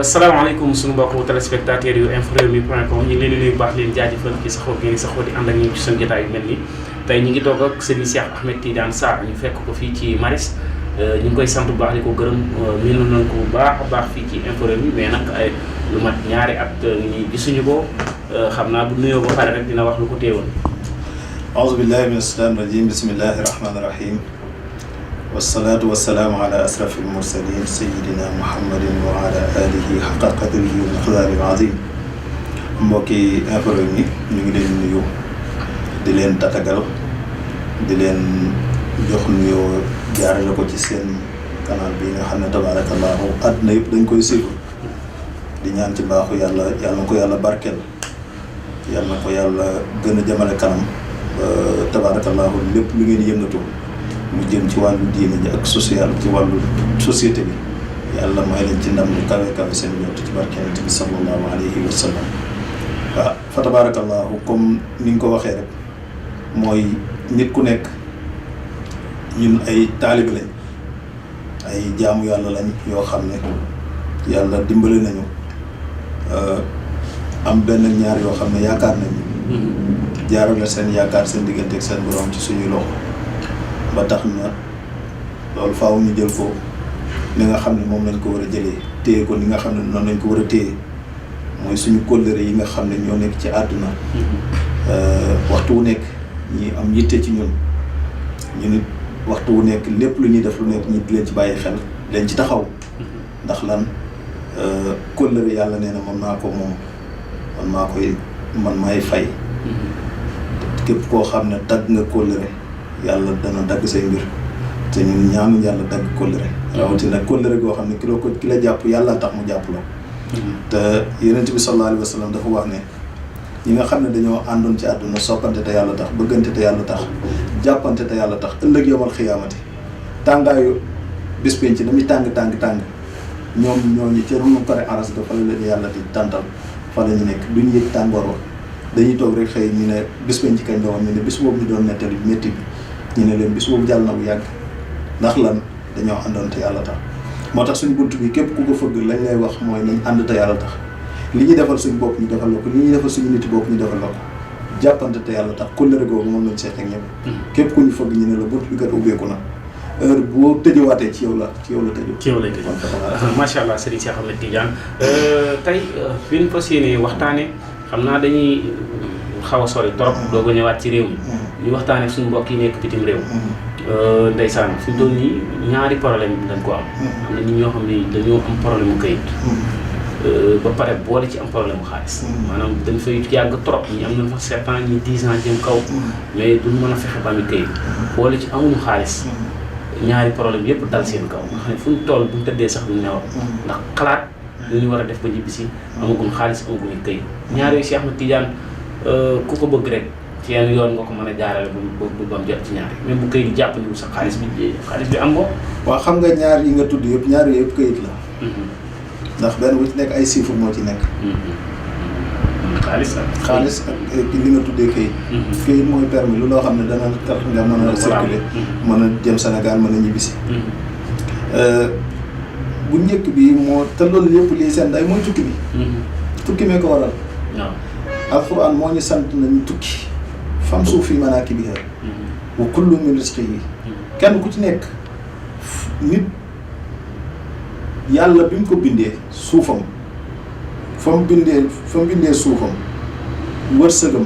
salaamaaleykum suñu mbokku téléspectateurs yu info rewmi point com ñu ngi leen di nuyu bu baax leen jaajëfal ci saxoo gi saxoo di ànd ak ñu ci seen jotaay yu mel nii tey ñu ngi toog ak Serigne Cheikh Ahmed Tidiane Sarr ñu fekk ko fii ci Maristes ñu ngi koy sant bu baax di ko gërëm miin nañ ko bu baax a baax fii ci info rewmi mais nag ay lu mat ñaari at ñi gisuñu ko xam naa bu nuyoo ba pare rek dina wax lu ko téewoon. aouzu billahi mina shaytaani rajim bismillahi rahmaani rahim wasalaatu wasalaamu ala asrafil mursalin sayidina muhammadin wa ala alihi xaqa qadrihi wa miqdaaril azim. mbokki info rewmi ñu ngi leen nuyu di leen tatagal di leen jox nuyoo jaarale ko ci seen canal bi nga xam ne tabarakallahu àdduna yëpp dañ koy suivre di ñaan ci baaxu yàlla na ko yàlla barkeel yàlla na ko yàlla gën a jëmale kanam tabarakallahu lépp lu ngeen yëngatu mu jëm ci wàllu diine ji ak social ci wàllu société bi yàlla may leen ci ndam lu kawe kawe seen ñott ci barke Yonent bi sallallahu alayhi wa sallam. waaw fa tabarakallahu comme ni nga ko waxee rek mooy nit ku nekk ñun ay taalibe lañ ay jaamu yàlla lañ yoo xam ne yàlla dimbali nañu am benn ñaar yoo xam ne yaakaar nañu jaarale seen yaakaar seen diggante ak seen borom ci suñuy loxo ba tax na loolu faaw ñu jël ko ni nga xam ne moom lañ ko war a jëlee téye ko ni nga xam ne noonu lañ ko war a téye mooy suñu kóllëre yi nga xam ne ñoo nekk ci àdduna waxtu wu nekk ñi am yitte ci ñun ñu nit waxtu wu nekk lépp lu ñuy def lu nekk ñi di leen ci bàyyi xel leen ci taxaw ndax lan kóllëre yàlla nee na man maa ko moom man maay fay képp koo xam ne dagg nga kóllëre yàlla dana dagg say mbir te ñun ñaanu yàlla dagg kóllëre rawatina kóllëre goo xam ne ki la jàpp yàlla tax mu jàpp la te Yonent bi sallallahu alayhi wa sallam dafa wax ne ñi nga xam ne dañoo àndoon ci àdduna soppante te yàlla tax bëggante te yàlla tax jàppante te yàlla tax ëllëg yawmal xiyaamati tàngaayu bis penc damuy tàng ñoom ñooñu ca ronu kare aras ga fa la leen yàlla di tàntal fa la ñu nekk duñu yëg tàngoor wa dañuy toog rek xëy ñu ne bis penc kañ la woon ñu ne bis boobu ñu doon nettali métti bi ñu ne leen bis boobu jàll na bu yàgg ndax lan dañoo àndoon te yàlla tax moo tax suñu bunt bi képp ku ko fëgg lañ lay wax mooy nañ ànd te yàlla tax li ñuy defal suñu bopp ñu defal la ko li ñuy defal suñu niti bopp ñu defal la ko jàppante te yàlla tax kóllëre googu moom lañ seet ak ñëpp képp ku ñu fëgg ñu ne la bunt bi kat ubbeeku na heure boo tëjëwaatee ci yow la tëjoo ci yow lay tëjoo macha allah Serigne Cheikh Ahmed Tidiane tey fi ñu fas yéenee waxtaane xam naa dañuy xaw a sori trop doog a ñëwaat ci réew mi ñu waxtaane suñu mbokk yi nekk bitim réew ndeysaan fi mu toll nii ñaari problème dañ ko am na nit ñoo xam ne dañoo am problème mu kayit ba pare boole ci am problème mu xaalis maanaam dañ fay yàgg trop ñi am nañ fa 7 ans ñi 10 ans jëm kaw mais duñ mën a fexe ba am kayit boole ci amuñu xaalis ñaari problème yëpp dal seen kaw nga xam ne fu ñu toll bu ñu tëddee sax duñ nelaw ndax xalaat lu ñu war a def ba ñibbisi amaguñ xaalis amaguñ kayit ñaari Cheikh Ahmed Tidiane ku ko bëgg rek ci yenn yoon nga ko mën a jaarale ba mu jot ci ñaari même bu kayit jàpp ni sa xaalis bi am ko. waaw xam nga ñaar yi nga tudd yëpp ñaar yëpp kayit la. ndax benn bu ci nekk ay chiffres moo ci nekk. xaalis ak li nga tuddee kayit. kayit mooy permis lu loo xam ne dana tax nga mën a circuler mën a jëm Sénégal mën a ñibbisi. bu njëkk bi moo te loolu yëpp lii seen day mooy tukki bi. tukki mee ko waral. waaw alxuraan moo ñu sant nañu tukki. famsu fi manaakibihaa wa kullu min rizqihi kenn ku ci nekk nit yàlla bi mu ko bindee suufam fa mu bindee suufam wërsëgam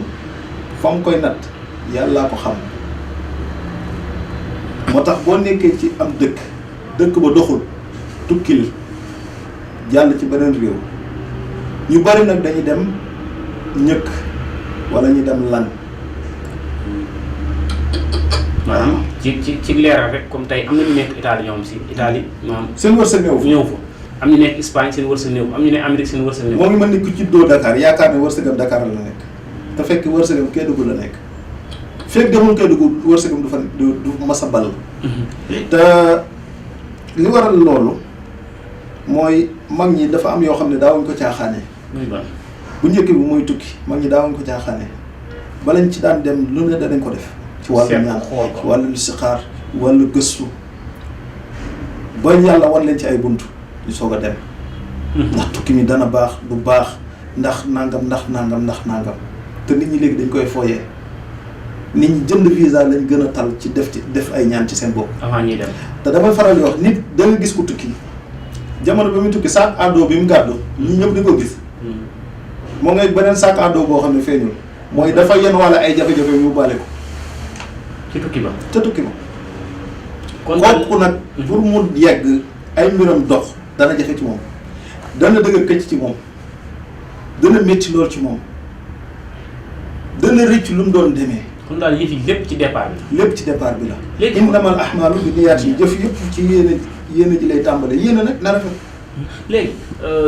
fa mu koy natt yàllaa ko xam moo tax boo nekkee ci am dëkk ba doxul tukkil jàll ci beneen réew ñu bari nag dañuy dem ñëkk wala ñu dem lan maanaam ci leeral rek comme tey am na ñu nekk Italie ñoom si Italie maanaam seen wërsëg ñëw fa am ñu nekk Espagne seen wërsëg ñëw am ñu ne Amérique seen wërsëg ñëw moo ngi mën ni ku juddoo Dakar yaakaar ne wërsëgam Dakar la nekk te fekk wërsëgam Kédougou la nekk fekk demul Kédougou wërsëgam du mas a ball te li waral loolu mooy mag ñi dafa am yoo xam ne daawuñ ko caaxaane bu njëkk bi mooy tukki mag ñi daawuñ ko caaxaane balañ ci daan dem lu ne danañ ko def ci wàllu ñaan ci wàllu listixaar wàllu gëstu ba yàlla wan leen ci ay bunt ñu soog a dem ndax tukki mi dana baax du baax ndax nangam te nit ñi léegi dañ koy fooyee nit ñi jënd visa lañ gën a tal ci def ay ñaan ci seen bopp avant ñuy dem te damay faral di wax nit da nga gis ko tukki jamono bi muy tukki sac à dos bi mu gàddu ñi ñëpp di ko gis moo ngay beneen sac à dos boo xam ne feeñul mooy dafa yenn wala ay jafe-jafe yu bàle ko ci tukki ba ca tukki ba kooku nag pour mu yegg ay mbiram dox dana jafe ci moom dana dëgg këcc ci moom dana métti lool ci moom dana rëcc lu mu doon demee kon daal yëf yi lépp ci départ bi lépp ci départ bi la léegi innamal ahmaalu bi niyaat yi jëf yëpp ci yéene ji lay tàmbale yéene nag na rafet léegi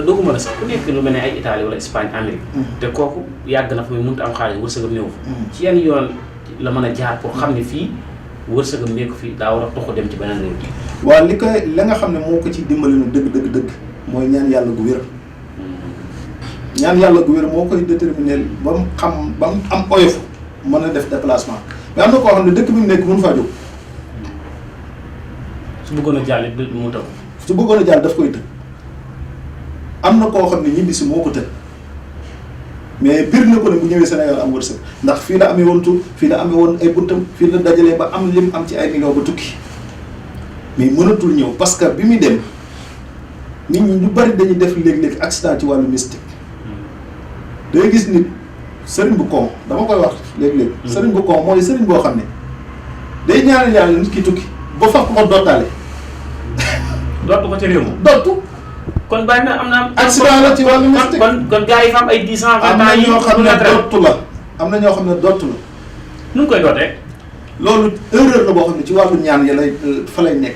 doo ko mën a sax ku nekk lu mel ne ay Italie wala Espagne Amérique te kooku yàgg na fa muy mënut am xaalis wërsëgam néew fa ci yan yoon la mën a jaar pour xam ne fii wërsëgam nekk fii daa war a toxu dem ci beneen réew waaw li koy la nga xam ne moo ko ci dimbali nu dëgg mooy ñaan yàlla gu wér ñaan yàlla gu wér moo koy déterminer ba mu xam ba mu am oyof mën a def déplacement mais am na koo xam ne dëkk bi mu nekk mënu faa jóg su bëggoon a jàll it mu taw su bëggoon a jàll daf koy tëj am na koo xam ne ñibbisi moo ko tëj mais biir na ko ne bu ñëwee Sénégal am wërsëg ndax fii la amee woon tur fii la amee woon ay buntam fii la dajalee ba am lim am ci ay millions ba tukki mais mënatul ñëw parce que bi muy dem nit ñi ñu bari dañuy def léeg-léeg accident ci wàllu mystique day gis nit sëriñ bu kon dama koy wax léeg-léeg sëriñ bu kon mooy sëriñ boo xam ne day ñaanal yàlla nit ki tukki ba faf ko dootaale dootu ko ca réew ma dootu kon bàyyi na am na accident la ci wàllu mystique kon gars yi fa am ay 10 ans 20 ans am na ñoo xam ne dootu la am na ñoo xam ne dootu la nu ngi koy dootee loolu erreur la boo xam ne ci wàllu ñaan ya lay fa lay nekk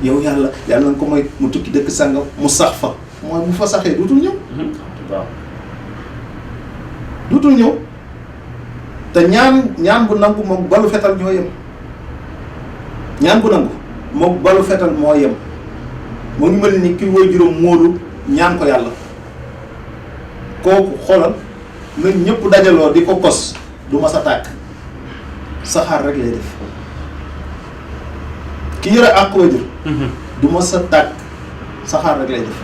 yow yàlla na ko mooy mu tukki dëkk sàngam mu sax fa mooy bu fa saxee duutul ñëw waaw duutul ñëw te ñaan bu nangu moom balu fetal ñoo yem ñaan bu nangu moom balu fetal moo yem moo ngi mel ni ki woy juróom móolu ñaan ko yàlla kooku xoolal na ñëpp dajaloo di ko kos du ma sa tàkk saxaar rek lay def ki yore àq wajur du ma sa tàkk saxaar rek lay def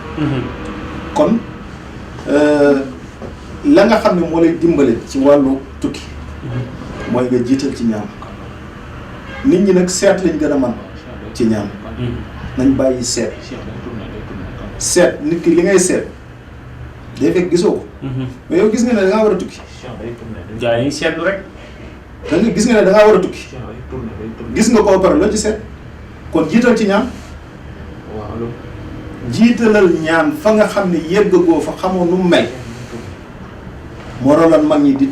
kon la nga xam ne moo lay dimbale ci wàllu tukki mooy nga jiital ci ñaan nit ñi nag seet lañ gën a man ci ñaan nañ bàyyi seet nit ki li ngay seet day fekk gisoo ko mais yow gis nga ne da ngaa war a tukki gars yi seetlu rek gis nga ne da ngaa war a tukki gis nga koo pare loo ci seet kon jiital ci ñaan jiitalal ñaan fa nga xam ne yeggagoo fa xamoo nu mu mel moo rolan mag ñi di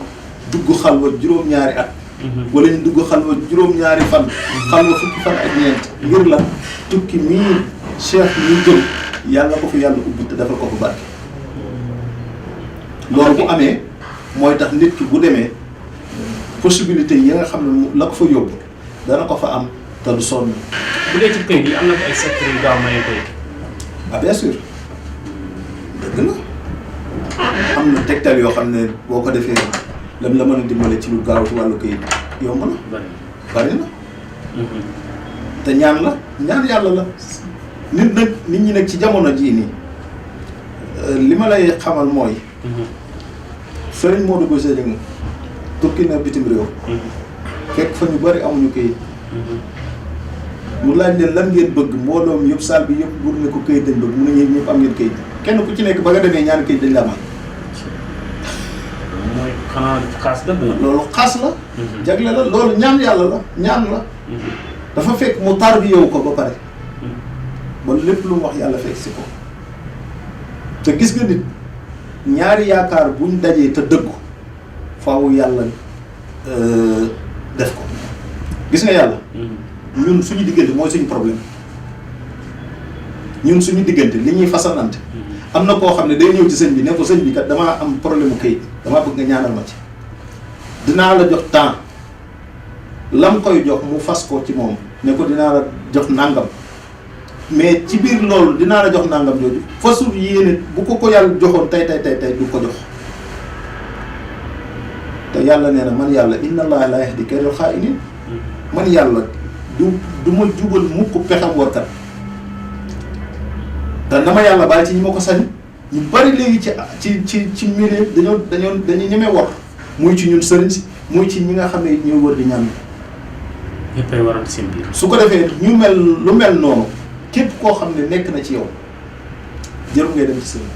dugg xalwa juróom-ñaari at wala ñu dugg xalwa juróom-ñaari fan xalwa fukki fan ak ñeent ngir la tukki mii cheikh ñu jëm yàlla ko fi yàlla ubbi te defal ko fa barke loolu bu amee mooy tax nit ki bu demee possibilité yi nga xam ne la ko fa yóbbu dana ko fa am te du sonn bu dee ci këyit yi am na ay secret yu gaaw maye këyit ah bien sûr dëgg la am na tegtal yoo xam ne boo ko defee lam la mën a dimbale ci lu gaaw ci wàllu këyit yomb na bari na te ñaan yàlla la nit ñi nag ci jamono jii nii li ma lay xamal mooy Serigne Modou Bousso Dieng tukki na bitim réew fekk fa ñu bari amuñu këyit mu laaj leen lan ngeen bëgg mbooloom yëpp saal bi yëpp bur ne ko këyit dañ bëgg mu ne ñëpp am ngeen këyit kenn ku ci nekk ba nga demee ñaari këyit dañ la amal mooy xanaa xaas dëgg la loolu xaas la jagle la loolu ñaan yàlla la ñaan la dafa fekk mu tar bi yow ko ba pare ba lépp lu mu wax yàlla fekk si ko te gis nga nit ñaari yaakaar buñ dajee te dëggu faaw yàlla def ko gis nga yàlla ñun suñu diggante mooy suñu problème ñun suñu diggante li ñuy fasanante am na koo xam ne day ñëw ci sëñ bi ne ko sëñ bi kat damaa am problème mu këyit damaa bëgg nga ñaanal ma ci dinaa la jox temps lam koy jox mu fas ko ci moom ne ko dinaa la jox nàngam mais ci biir loolu dinaa la jox nàngam jooju fasul yéene bu ko yàlla joxoon tey du ko jox te yàlla nee na man yàlla inna allaha la yahdi kaydal xaa'iniin man yàlla du ma jubal mukk pexam warkat te na ma yàlla baal ci ñi ma ko sañ ñu bari léegi ci milieu dañuy ñemee war muy ci ñun sëriñ si muy ci ñi nga xam ne ñooy wër di ñaan ñëppay warante seen biir. su ko defee lu mel noonu képp koo xam ne nekk na ci yow jarul ngay dem ci sëriñ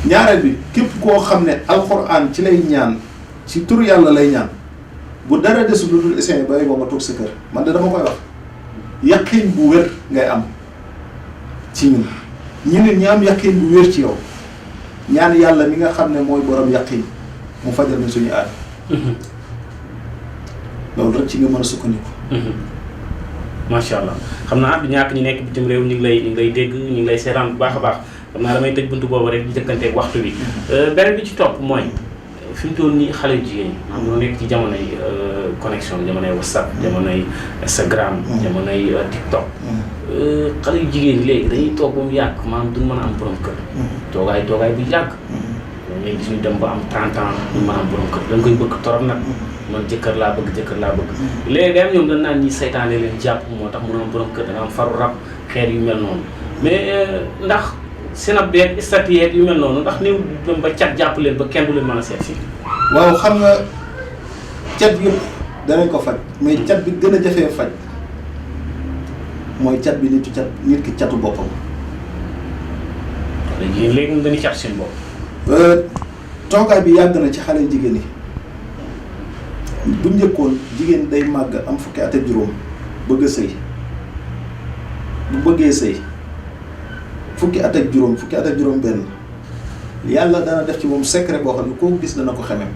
ñaareel bi képp koo xam ne alxuraan ci lay ñaan ci tur yàlla lay ñaan bu dara desul lu dul essayé bay boo nga toog sa kër man de dama koy wax yaqin bu wér ngay am ci ñun ñu ne ñi am yaqin bu wér ci yow ñaan yàlla mi nga xam ne mooy borom yaqin mu fajal na suñu aada loolu rek ci nga mën a sukkandiku. macha allah xam naa du ñàkk ñu nekk bitim réew ñu ngi lay dégg ñu ngi lay seetaan bu baax a baax xam naa damay tëj buntu boobu rek di jëkkanteeg waxtu bi. beneen bi ci topp mooy fi mu toll nii xale yu jigéen ñi maanaam ñoo nekk ci jamonoy connexion jamonoy WhatsApp jamonoy Instagram. jamonoy TikTok. xale yu jigéen ñi léegi dañuy toog ba mu yàgg maanaam duñ mën a am borom kër. toogaay bu yàgg. léegi gis ñu dem ba am 30 ans ñu mën a am borom kër dañ koy bëgg torop nag. man jëkkër laa bëgg. léegi day am ñoom dañ naan ñi saytaane leen jàpp moo tax mun a am borom kër da nga am faru rab xeet yu mel noonu mais ndax sinab beeg statut yeeg yu mel noonu ndax néew dem ba cat jàpp leen ba kenn du leen mën a seet si. waaw xam nga cat yëpp danañ ko faj mais cat bi gën a jafee faj mooy cat bi nit ki catu boppam. léegi moom dañuy cat seen bopp. toogaay bi yàgg na ci xale jigéen yi. bu njëkkoon jigéen day màgg am fukki at ak juróom bëgg a sëy bu bëggee sëy fukki at ak juróom benn yàlla dana def ci moom secret boo xam ne koo gis dana ko xemem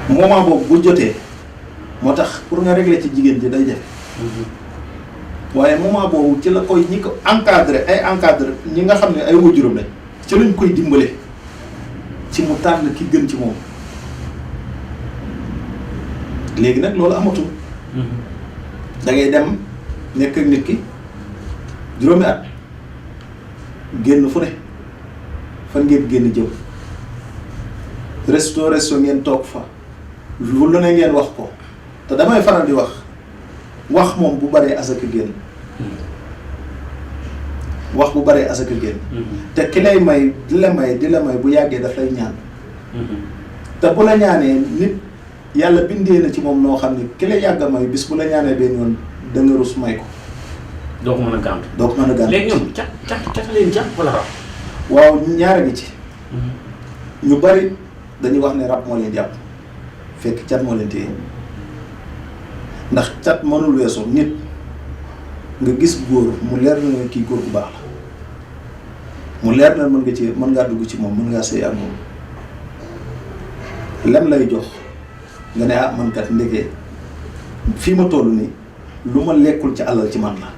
moment boobu bu jotee moo tax pour nga régler ci jigéen ji day jafe waaye moment boobu ci la koy ñi ko encadré ñi nga xam ne ay waajuram lañ ci lañ koy dimbale ci mu tànn ki gën ci moom léegi nag loolu amatul da ngay dem nekk ak nit ki juróomi at génn fu ne fan ngeen génn jëm resto ngeen toog fa lu ne ngeen wax ko te damay faral di wax moom bu baree asaka génn wax bu baree asaka génn te ki lay may di la may bu yàggee daf lay ñaan te bu la ñaanee nit yàlla bindee na ci moom noo xam ne ki la yàgg a may bis bu la ñaanee benn yoon da nga rus may ko doo ko mën a gàntu léegi ñoom cat leen jàpp wala rab waaw ñaara gi ci ñu bari dañuy wax ne rab moo leen jàpp fekk cat moo leen téye ndax cat mënul weesu nit nga gis góor mu leer na kii góor bu baax la mu leer na mën ngaa dugg ci moom mën ngaa sëy ak moom lem lay jox nga ne man kat ndekee fii ma toll nii lu ma lekkul ci alal ci man la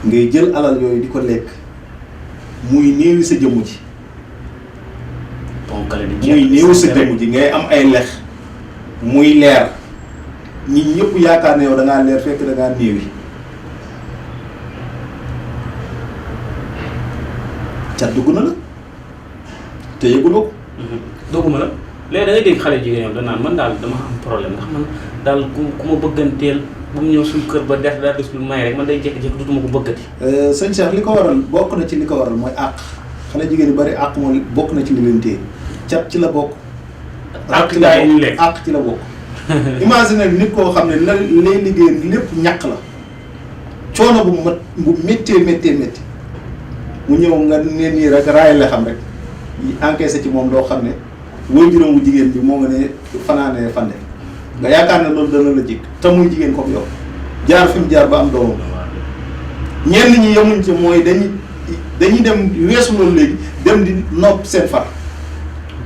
ngay jël alal yooyu di ko lekk muy néewi sa jëmm ji ngay am ay lex muy leer nit ñëpp yaakaar ne yow da ngaa leer fekk da ngaa néewi cat dugg na la te yëguloo ko. dogguma la léegi da ngay dégg xale jigéen ñoom da naan man daal dama am problème ndax man daal ku ma bëgganteel bu mu ñëw suñu kër ba def daa des lu may rek man day jékki-jékki dutuma ko bëggati. sëñ Cheikh li ko waral bokk na ci li ko waral mooy àq xale jigéen yu bari àq mooy bokk na ci li leen téye cat ci la bokk. àq ci la bokk àq ci la bokk. imagine nit koo xam ne la lay liggéey lépp ñàkk la coono bu méttee mu ñëw nga ne nii rek raay la xam rek encaissé ci moom loo xam ne waajuram bu jigéen bi moo nga ne fanaanee fande nga yaakaar ne loolu dana la jig te muy jigéen comme yow jaar fi mu jaar ba am doomam ñenn ñi yemuñ ci mooy dañuy dem weesu loolu léegi dem di nopp seen far.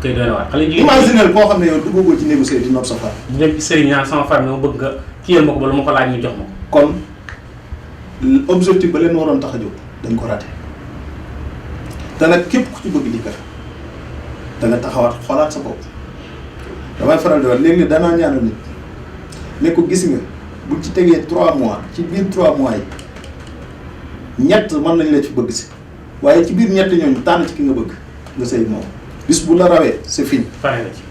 kay doy na waar xale jigéen imaginer koo xam ne yow duggagoo ci négocier di nopp sa far. ñu dem ci sëriñ ñaan sama far ma bëgg nga kiyal ma ko ba lu ma ko laaj ñu jox ma ko. kon objectif ba leen waroon tax a jóg dañ ko raté te nag képp ku ci bëgg di kër da nga taxawaat xoolaat sa bopp damay faral di wax léegi danaa ñaanal nit ne ko gis nga bu ci tegee 3 mois ci biir 3 mois yi ñett mën nañ la ci bëgg si waaye ci biir ñetti ñooñu tànn ci ki nga bëgg nga sëy moom bis bu la rawee c'est fini. pare nga ci.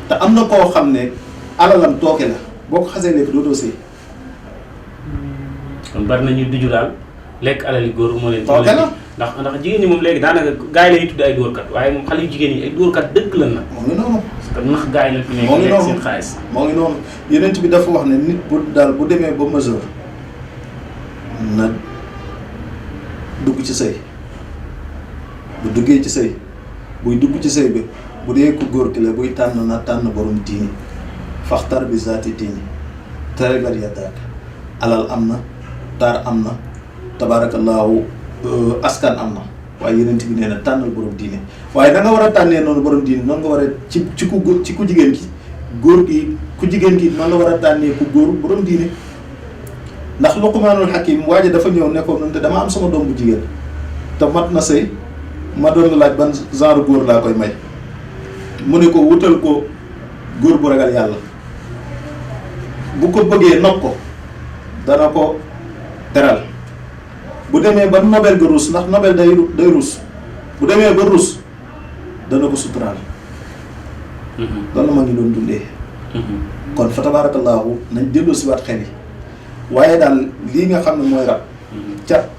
te am na koo xam ne alalam tooke la boo ko xasee lekk dootoo sëy. kon bari na ñu duju daal lekk alali góor moo leen. tooke la ndax jigéen ñi moom léegi daanaka gars yi la ñuy tudd ay dóorkat waaye moom xale yu jigéen ñi ay dóorkat dëgg lan na. moo ngi noonu. parce que nax gars yi la fi nekk moo ngi lekk noonu seen xaalis. moo ngi noonu yeneen bi dafa wax ne nit bu daal bu demee ba majeur na dugg ci sëy bu duggee ci sëy buy dugg ci sëy bi bu dee ku góor ki la buy tànn na tànn borom diini faxtar bi zaati diini teregat yaddaak alal am na taar am na tabaarakallaahu askan am na waaye yeneen bi nee na tànnal borom diine waaye da nga war a tànnee noonu borom diine noonu nga war a ci ku jigéen ki góor gi ku jigéen ki noonu la war a tànnee ku góor borom diine ndax Luqmaanul Hakim waa ji dafa ñëw ne ko noonu te dama am sama doom bu jigéen te mat na sëy ma doon la laaj ban genre góor laa koy may mu ne ko wutal ko góor bu ragal yàlla bu ko bëggee nopp ko dana ko teral bu demee ba nobel ga ruus ndax nobel day ruus bu demee ba ruus dana ko suturaal loolu ma ngi doon dundee kon fa tabaarakallaahu nañ delloo si waat xel yi waaye daal lii nga xam ne mooy rab cat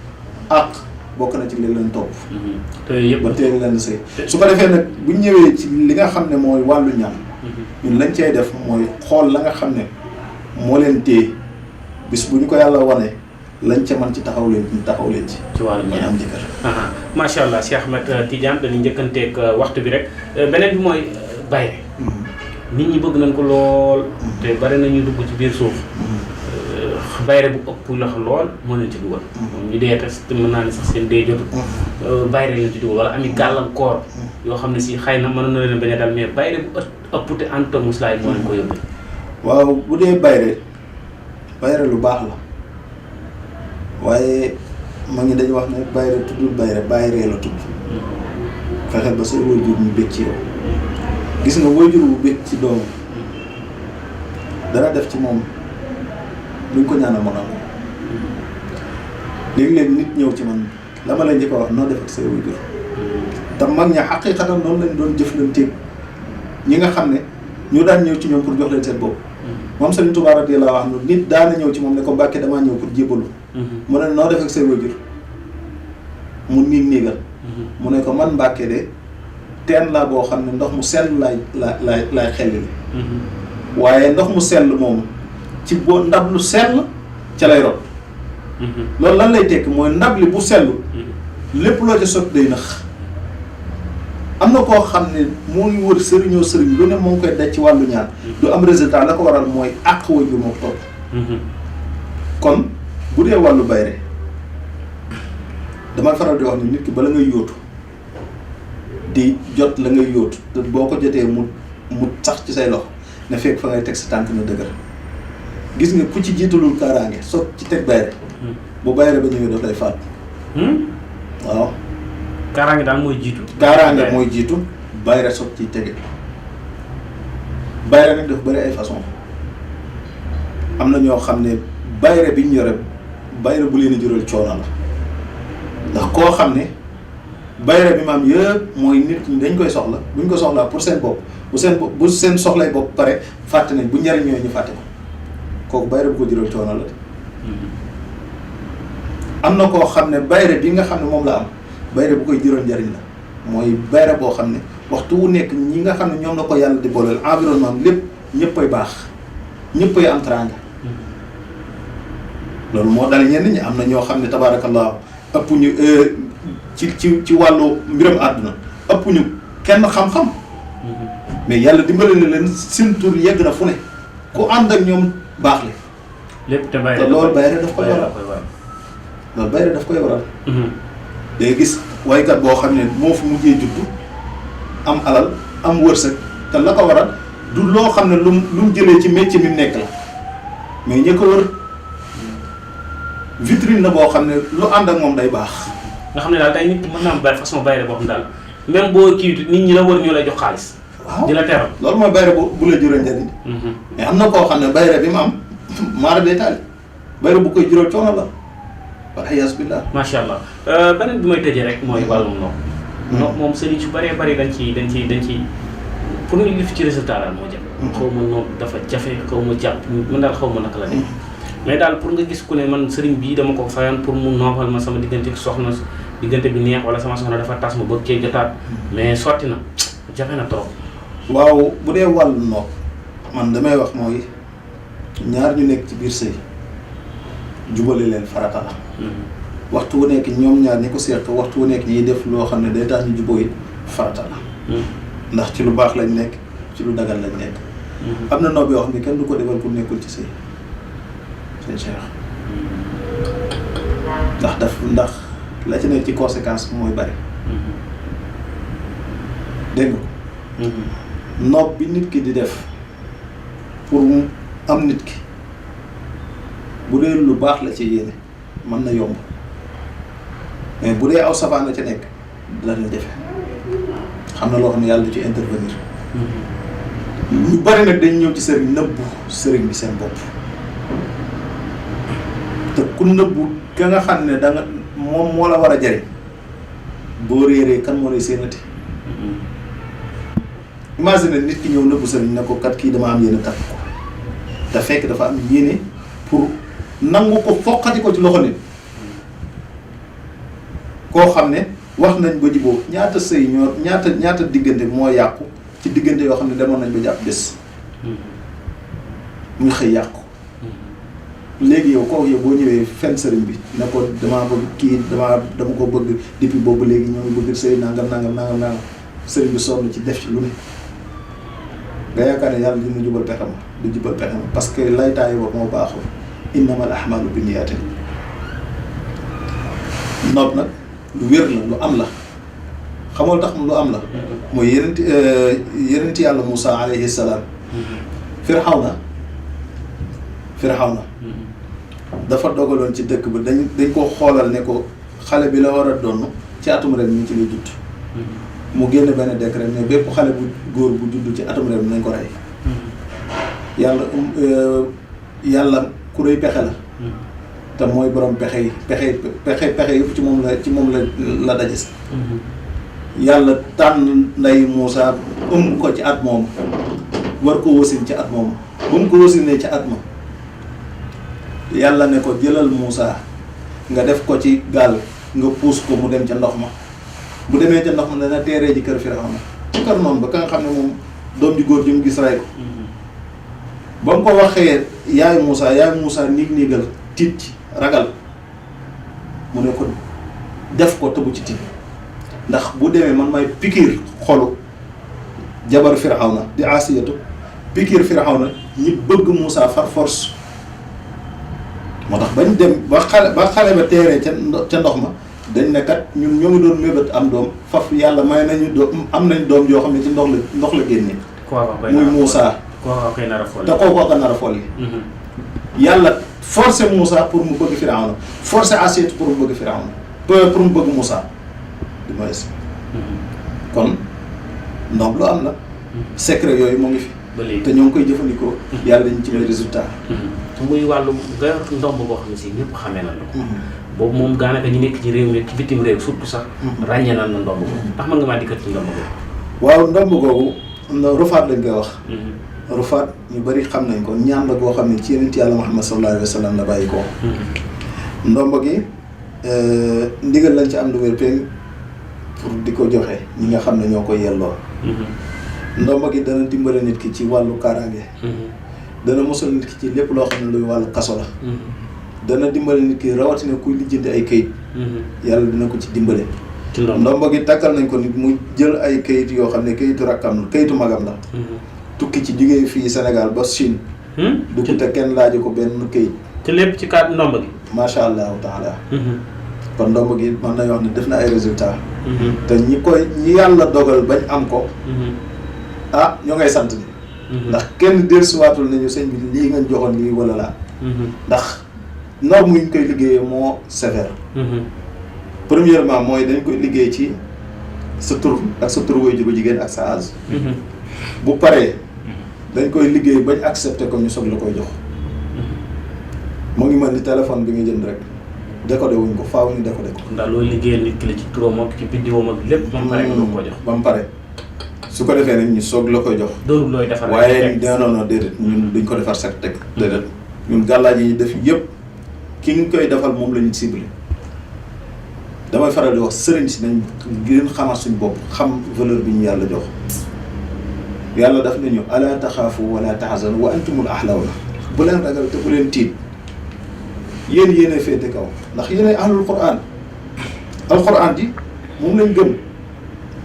àq bokk na ci li leen topp te yëpp ba teel leen sëy su ko defee nag bu ñëwee ci li nga xam ne mooy wàllu ñaan ñun lañ cay def mooy xool la nga xam ne moo leen téye bis bu ñu ko yàlla wane lañ ca man ci taxaw leen ci ci wàllu ñaan am jëkkër macha allah Cheikh Ahmed Tidiane dañuy njëkkanteeg waxtu bi rek beneen bi mooy bayre nit ñi bëgg nañ ko lool te bari nañu dugg ci biir suuf bayre bu ëpp loxo lool moo leen ci dugal moom ñu dee te mën naa ne sax seen dee jotu bayre leen ci dugal wala ami gàllankoor yoo xam ne si xëy na mën na leen bañ a dal mais bayre bu ëpp te anta muslaay moo leen ko yóbbee waaw bu dee bayre lu baax la waaye ma ngi dañu wax ne bayre tuddul bayre la tudd fexeel ba say waajur ñu bëgg ci yow gis nga waajur bu bëgg ci doom dana def ci moom luñ ko ñaanal mu nangu léegi-léegi nit ñëw ci man la ma leen njëkk a wax noo def ak say waajur te mag ña xaqiiqatan noonu lañ doon jëflanteeg ñi nga xam ne ñu daan ñëw ci ñoom pour jox leen seen bopp moom Sëriñ Tuubaa radiyallaahu anhu nit daana ñëw ci moom ne ko Mbàkke damaa ñëw pour jébbalu mu ne noo def ak say waajur mu niigal mu ne ko man Mbàkke de teen laa boo xam ne ndox mu sell laay xelli waaye ndox mu sell moom ci boo ndab lu sell ca lay rot loolu lan lay tekk mooy ndab li bu sell lépp loo ca sot day nax am na koo xam ne moo ngi wër sëriñoo sëriñ lu ne moo ngi koy daj ci wàllu ñaan du am résultat la ko waral mooy àq waajur moo ko topp kon bu dee wàllu bayre dama faral di wax ni nit ki bala ngay yóotu di jot la ngay yóotu te boo ko jotee mu sax ci say loxo ne fekk fa ngay teg sa tànk na dëgër gis nga ku ci jiitalul kaaraange soog ci teg bayre bu bayre ba ñëwee daf lay faat waaw kaaraange daal mooy jiitu kaaraange mooy jiitu bayre soog ci tege bayre nag daf bëri ay façon am na ñoo xam ne bayre bi ñu yore bayre bu leen a jural coono la ndax koo xam ne bayre bi maam yëpp mooy nit ñi dañ koy soxla buñ ko soxlaa pour seen bopp bu seen soxlay bopp pare fàtte nañ bu njariñ ñooy ñu fàtte ko kooku bayre bu ko jural coono la am na koo xam ne bayre bi nga xam ne moom la am bayre bu koy jural njariñ la mooy bayre boo xam ne waxtu wu nekk ñi nga xam ne ñoom la ko yàlla di booleel environnement am lépp ñëppay baax ñëppay am teraanga loolu moo dal ñenn ñi am na ñoo xam ne tabaarakallah ëpp ñu ci wàllu mbiram àdduna ëpp ñu kenn xam-xam mais yàlla dimbale na leen seen tur yegg na fu ne ku ànd ak ñoom baax le lépp te loolu bayre daf koy waral loolu bayre daf koy waral day gis waykat boo xam ne moo fi mujjee juddu am alal am wërsëg te la ko waral du loo xam ne lu mu jëlee ci métier mi nekk la mais ñi ko wër vitrine la boo xam ne lu ànd ak moom day baax. nga xam ne daal tey nit mën naa am bay façon bayre boo xam daal même boo kii nit ñi la wër ñoo lay jox xaalis. waaw di la teral. loolu mooy bayre bu la jural njëriñ. mais am na koo xam ne bayre bi mu am maara day taali bayre bu koy jural coono la wala iyaazu billah. macha allah beneen bi may tëjee rek mooy wàllum nopp. nopp moom sëriñ su bëree bëri dañ ci pour ñu lif ci résultat daal moo jafe. xaw ma nopp dafa jafe xaw ma jàpp man daal xaw ma naka la dem. mais daal pour nga gis ku ne man sëriñ bii dama ko fayoon pour mu noppal ma sama diggante soxna diggante bi neex wala sama soxna dafa tas ma bëgg cee jotaat mais sotti na jafe na trop. waaw bu dee wàllu nopp man damay wax mooy ñaar ñu nekk ci biir sëy jubale leen farata la. waxtu wu nekk ñoom ñaar ñi ko seq waxtu wu nekk ñiy def loo xam ne day tax ñu jubóo it farata la. ndax ci lu baax lañ nekk ci lu dagal lañ nekk. am na noob yoo xam ne kenn du ko defal pour nekkul ci sëy seen cheikh ndax la ci nekk ci conséquence mooy bari. dégg nga noob bi nit ki di def pour mu am nit ki bu dee lu baax la ci yéene mën na yomb mais bu dee aw safaan la ca nekk dana jafe xam na loo xam ne yàlla du ci intervenir. ñu bari nag dañ ñëw ci sëriñ nëbbu sëriñ bi seen bopp te ku nëbbu ka nga xam ne da nga moom moo la war a jariñ boo réeree kan moo lay séenati. imagine nit ki ñëw nëbbu sëriñ ne ko kat kii dama am yéene takk ko te fekk dafa am yéene pour nangu ko foqati ko ci loxo nit koo xam ne wax nañ ba jiboo ñaata sëy ñoo ñaata diggante moo yàqu ci diggante yoo xam ne demoon nañ ba jàpp bés muy xëy yàqu. léegi yow kooku yow boo ñëwee fenn sëriñ bi ne ko damaa bëgg kii dama ko bëgg depuis boobu léegi ñoo ngi bëgg sëy nangam sëriñ bi sonn ci def ci lu ne nga yaakaar ne yàlla dina jubal pexam du jubal pexam parce que laytaay wax moo baaxul innamal a'maalu binniyaatin. noob nag lu wér la lu am la xamal tax lu am la mooy yenenti yàlla Moussa alayhi salaam. Firawna dafa dogaloon ci dëkk ba dañ ko xoolal ne ko xale bi la war a donn ci atum ren mi ci lay judd. mu génn benn décret ne bépp xale bu góor bu judd ci atum ren nañ ko rey. yàlla ku rëy pexe la. te mooy borom pexe yi pexe yëpp ci moom la daje. yàlla tànn nday Moussa ëmb ko ci at moom war ko wasin ci at moom ba mu ko wasinee ci at ma yàlla ne ko jëlal Moussa nga def ko ci gaal nga puus ko mu dem ca ndox ma bu demee ca ndox ma dana teeree ji kër Firawna ci kër noonu ba ka nga xam ne moom doom ji góor ji mu gis rey ko ba mu ko waxee yaay Moussa niigal tiit ci ragal mu ne ko def ko tëbu ci tiit ndax bu demee man may pikiir xolu jabar Firawna di Asiyatu pikiir Firawna ñi bëgg Moussa far force moo tax bañ dem ba xale ba teeree ca ndox ma dañ ne kat ñun ñoo ngi doon mébét am doom faf yàlla may nañu doom am nañ doom yoo xam ne ci ndox la génnee muy Moussa te kookoo ko nar a folli yàlla forcé Moussa pour mu bëgg Firawna forcé Asiyatu pour mu bëgg Firawna pour mu bëgg Moussa di moes kon ndox lu am la secret yooyu moo ngi fi te ñoo ngi koy jëfandikoo yàlla dañu ci may résultat muy wàllu nga yor ndomb boo xam ne si ñëpp xamee na la boobu moom daanaka ñu nekk ci réew mi ci bitim réew surtout sax ràññee na ndomb boobu ndax mën nga maa dikkat ci ndomb boobu waaw ndomb googu rufaat lañ koy wax rufaat ñu bari xam nañ ko ñaan la goo xam ne ci yonent yàlla Muhammad sallallahu alayhi wa sallam la bàyyi ko ndomb gi ndigal lañ ci am lu wér péng pour di ko joxe ñi nga xam ne ñoo koy yelloo ndomba gi dana dimbale nit ki ci wàllu kaaraange dana mosal nit ki ci lépp loo xam ne luy wàllu kaso la dana dimbale nit ki rawatina kuy lijjanti ay kayit yàlla dina ko ci dimbale ndomba gi takkal nañ ko nit mu jël ay kayit yoo xam ne kayitu rakkam la kayitu magam la tukki ci jógee fii Sénégal ba Chine du ko te kenn laaju ko benn kayit te lépp ci kaat ndomba gi macha allahu taala kon ndomb gi mën nañu wax ne def na ay résultats te ñi yàlla dogal bañ am ko ñoo ngay sant ni ndax kenn dellusiwaatul nañu sëñ bi lii nga joxoon lii wala laa ndax norme yi ñu koy liggéeyee moo sévère premièrement mooy dañ koy liggéey ci sa tur ak sa tur waajur bu jigéen ak sa âge bu paree dañ koy liggéey bañ accepté ko ñu soog la koy jox mu ngi mel ni téléphone bi nga jënd rek décoder wuñ ko faaw ñu décoder ko. ndax loolu liggéeyal nit ki la ci turam ak ci biddiwam ak lépp. ba mu pare nga doog ko jox. ba mu pare su ko defee nag ñu soog la koy jox. doonul looy defar waaye non déedéet ñun duñ ko defar sax teg. déedéet ñun gàllaaj yi ñu def yëpp ki nga koy defal moom la ñu ciblé damay faral di wax sëriñ si nañ gën xamal suñu bopp xam valeur bi ñu yàlla jox. yàlla daf nañu ala taxaafu wala tahzanu wa antumul a'lawna bu leen ragal te bu leen tiit yéen yéenay féete kaw ndax yéenay ahlul Qur'an alquran ji moom lañ gëm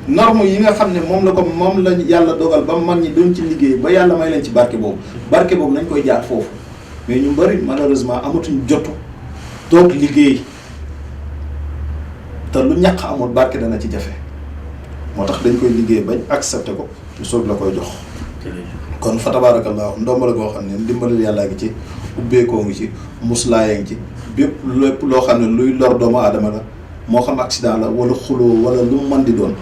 norme yi nga xam ne moom lañ yàlla dogal ba mag ñi doon ci liggéey ba yàlla may leen ci barke boobu nañ koy jaar foofu mais ñu bari malheureusement amatuñ jotu toog liggéey te lu ñàkk amul barke dana ci jafe moo tax dañ koy liggéey bañ accepté ko ñu soog la koy jox. kon fa tabaarakallaahu ndomba la goo xam ne ndimbalal yàllaa ngi ci ubbeekoo ngi ci muslaaya ngi ci lépp loo xam ne luy lor doomu aadama la moo xam accident la wala xuloo wala lu mu mën di doon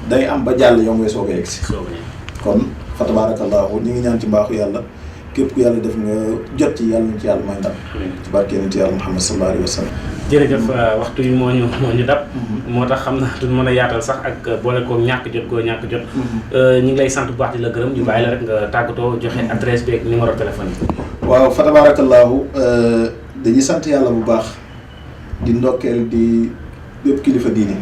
day am ba jàll yow ngay soog a yegg si. kon fa tabaarakallaahu ñu ngi ñaan ci mbaaxu yàlla képp ku yàlla def nga jot ci yàlla nañ ci yàlla may ndam. ci barke yonent yàlla Muhammad sallallahu alayhi wa sallam. jërëjëf waxtu yi moo ñu dab. moo tax xam naa duñ mën a yaatal sax ak boole koog ñàkk jot goo ñàkk jot. ñu ngi lay sant bu baax di la gërëm ñu bàyyi la rek nga tàggatoo joxe adresse bi ak numéro téléphone yi. waaw fa tabaarakallaahu dañuy sant yàlla bu baax di ndokkeel di bépp kilifa diine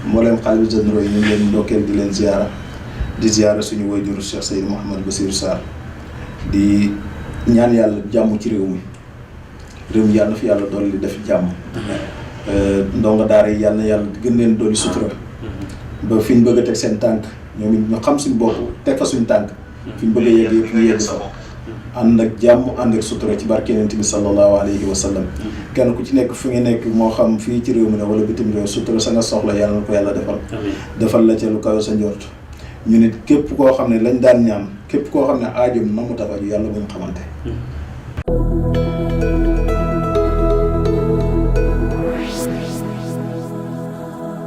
mbooleem xalifa généraux yi ñu ngi leen ndokkeel di leen ziara suñu waajuru Cheikh Seydou Mouhamed Bassirou Sarr di ñaan yàlla jàmm ci réew mi yàlla na fi yàlla dolli def jàmm. ndongo daara yi yàlla gën leen dolli sutura. ba fi ñu bëgg a teg seen tànk ñoom it ñu xam suñu bopp teg fa suñu tànk. fi ñu bëgg a yegg yëpp ñu yegg fa. ànd ak jàmm ànd ak sutura ci barke Yonent bi sallallahu alayhi wa sallam. kenn ku ci nekk fi nga nekk moo xam fii ci réew mi ne wala bitim réew sutura sa nga soxla yàlla na ko yàlla defal. defal la ca lu kawe sa njort. ñu nit képp koo xam ne lañ daan ñaan képp koo xam ne aajoom na mu tafaju yàlla bu ñu xamante.